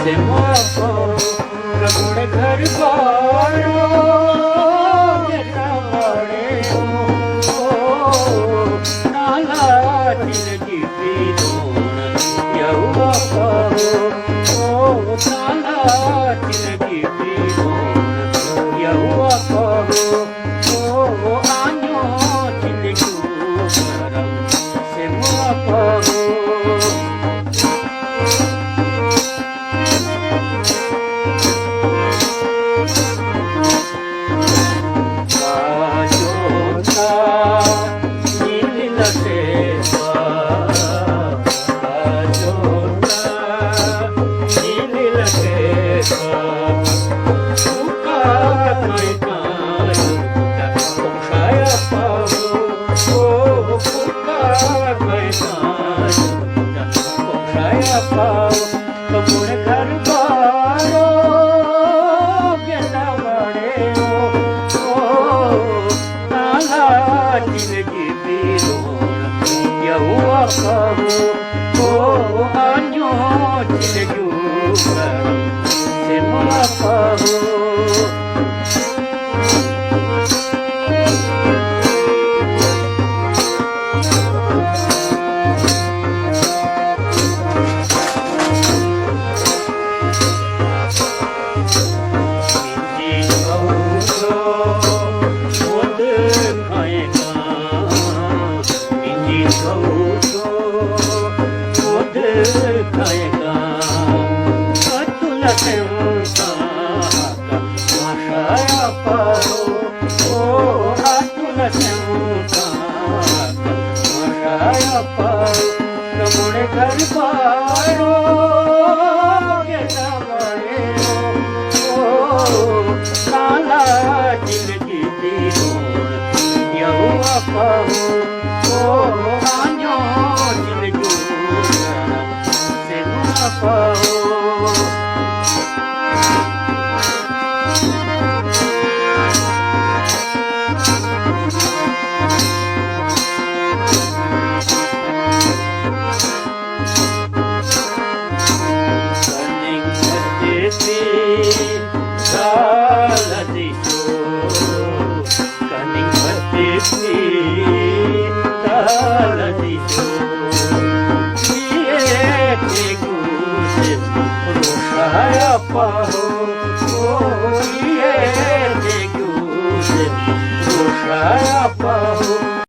से मोको रगुड़ घर बारो बेटा बड़े हो नाला जिंदगी पीरोण यहुआ कहो ओ नाला जिंदगी पीरोण यहुआ कहो ओ आन्यो जिंदगी करम से मोको कमुड़ घर बारो बेटा बड़े हो नाला जिंदगी पीरोण यहुआ कहो ओ आन्यो जिंदगी करम से मोको कमुड़ घर बारो बेटा बड़े हो नाला जिंदगी पीरोण यहुआ कहो ओ आन्यो जिंदगी से मोको Paho, oh, yeah, they go,